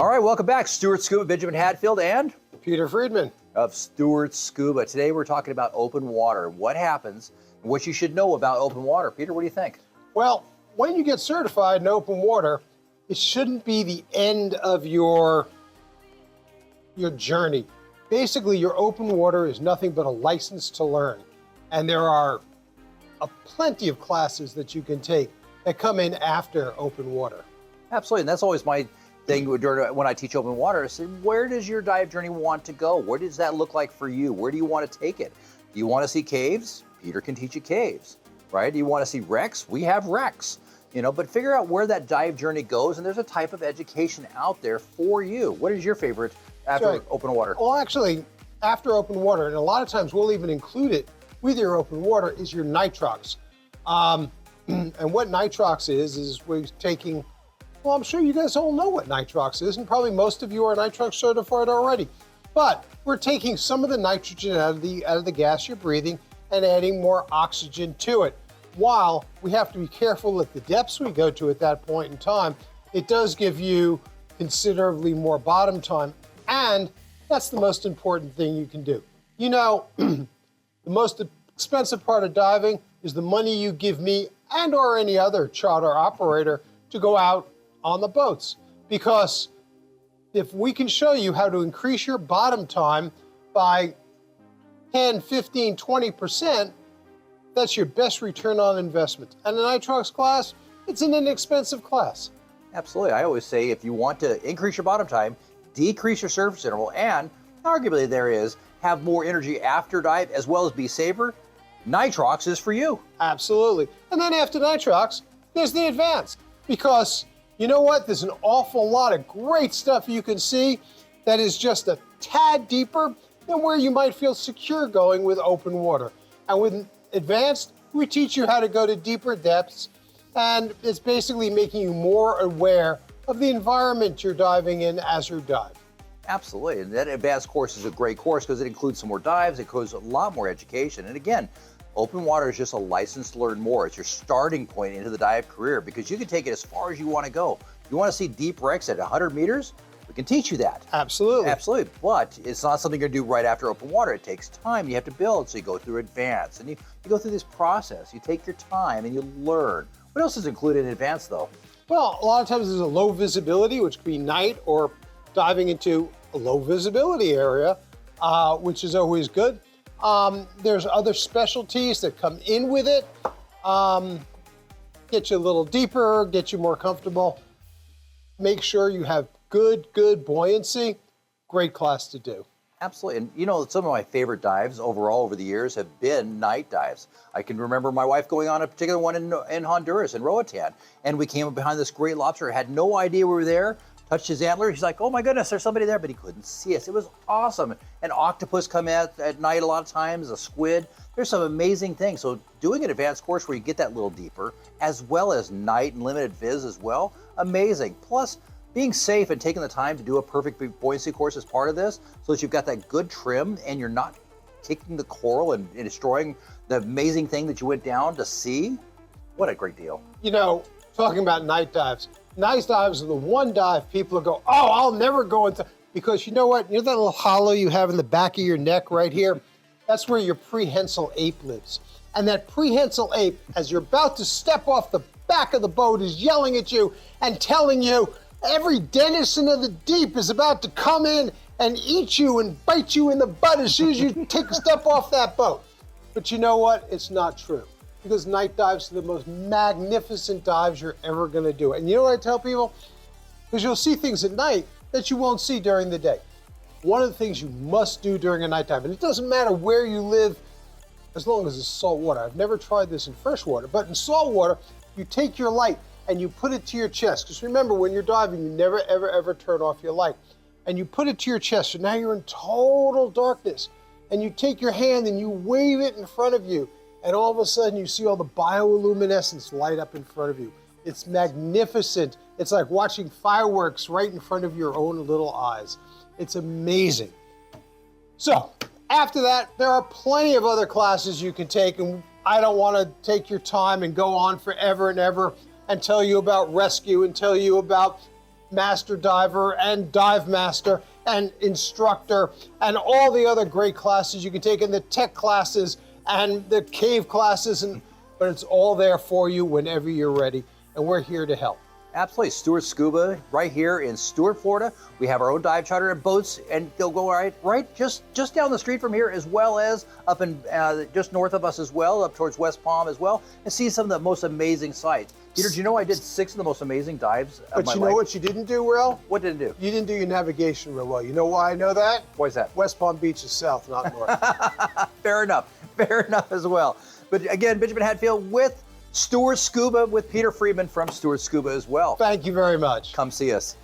All right, welcome back. Stuart Scuba, Benjamin Hadfield, and Peter Friedman of Stuart Scuba. Today we're talking about open water. What happens, and what you should know about open water. Peter, what do you think? Well, when you get certified in open water, it shouldn't be the end of your journey. Basically, your open water is nothing but a license to learn. And there are plenty of classes that you can take that come in after open water. Absolutely, and that's always my thing when I teach open water. I say, where does your dive journey want to go? Where does that look like for you? Where do you want to take it? Do you want to see caves? Peter can teach you caves, right? Do you want to see wrecks? We have wrecks, but figure out where that dive journey goes, and there's a type of education out there for you. What is your favorite after open water? Well, actually, after open water, and a lot of times we'll even include it with your open water, is your nitrox. And what nitrox is we're taking, well, I'm sure you guys all know what nitrox is, and probably most of you are nitrox certified already. But we're taking some of the nitrogen out of the gas you're breathing and adding more oxygen to it. While we have to be careful at the depths we go to at that point in time, it does give you considerably more bottom time, and that's the most important thing you can do. The most expensive part of diving is the money you give me and or any other charter operator to go out on the boats. Because if we can show you how to increase your bottom time by 10, 15, 20%, that's your best return on investment. And the nitrox class, it's an inexpensive class. Absolutely. I always say if you want to increase your bottom time, decrease your surface interval, and arguably have more energy after dive as well as be safer, nitrox is for you. Absolutely. And then after nitrox, there's the advanced. Because you know what? There's an awful lot of great stuff you can see that is just a tad deeper than where you might feel secure going with open water. And with advanced, we teach you how to go to deeper depths, and it's basically making you more aware of the environment you're diving in as you dive. Absolutely, and that advanced course is a great course because it includes some more dives, it includes a lot more education. And again, open water is just a license to learn more. It's your starting point into the dive career because you can take it as far as you want to go. You want to see deep wrecks at 100 meters? We can teach you that. Absolutely. Absolutely, but it's not something you're going to do right after open water. It takes time. You have to build, so you go through advanced, and you go through this process. You take your time and you learn. What else is included in advanced, though? Well, a lot of times there's a low visibility, which could be night or diving into a low visibility area, which is always good. There's other specialties that come in with it, get you a little deeper, get you more comfortable. Make sure you have good buoyancy. Great class to do. Absolutely, and some of my favorite dives overall over the years have been night dives. I can remember my wife going on a particular one in Honduras, in Roatan, and we came up behind this great lobster, had no idea we were there, touched his antler, he's like, oh my goodness, there's somebody there, but he couldn't see us. It was awesome. An octopus come at night a lot of times, a squid. There's some amazing things. So doing an advanced course where you get that little deeper, as well as night and limited viz as well, amazing. Plus, being safe and taking the time to do a perfect buoyancy course as part of this so that you've got that good trim and you're not kicking the coral and destroying the amazing thing that you went down to see. What a great deal. Talking about night dives are the one dive people go, oh, I'll never go into, because you know what? You know that little hollow you have in the back of your neck right here? That's where your prehensile ape lives. And that prehensile ape, as you're about to step off the back of the boat, is yelling at you and telling you, every denizen of the deep is about to come in and eat you and bite you in the butt as soon as you take a step off that boat. But you know what? It's not true. Because night dives are the most magnificent dives you're ever going to do. And you know what I tell people? Because you'll see things at night that you won't see during the day. One of the things you must do during a night dive, and it doesn't matter where you live, as long as it's salt water. I've never tried this in fresh water, but in salt water, you take your light and you put it to your chest. Because remember, when you're diving, you never, ever, ever turn off your light. And you put it to your chest, so now you're in total darkness. And you take your hand and you wave it in front of you. And all of a sudden, you see all the bioluminescence light up in front of you. It's magnificent. It's like watching fireworks right in front of your own little eyes. It's amazing. So, after that, there are plenty of other classes you can take, and I don't want to take your time and go on forever and ever and tell you about rescue and tell you about master diver and dive master and instructor and all the other great classes you can take in the tech classes and the cave classes, but it's all there for you whenever you're ready, and we're here to help. Absolutely. Stewart Scuba right here in Stewart, Florida. We have our own dive charter and boats, and they'll go right just down the street from here, as well as up in just north of us as well, up towards West Palm as well, and see some of the most amazing sights. Peter, do you know I did 6 of the most amazing dives of my life? But you know what you didn't do well? What did it do? You didn't do your navigation real well. You know why I know that? Why is that? West Palm Beach is south, not north. Fair enough as well. But again, Benjamin Hadfield with Stewart Scuba with Peter Friedman from Stewart Scuba as well. Thank you very much. Come see us.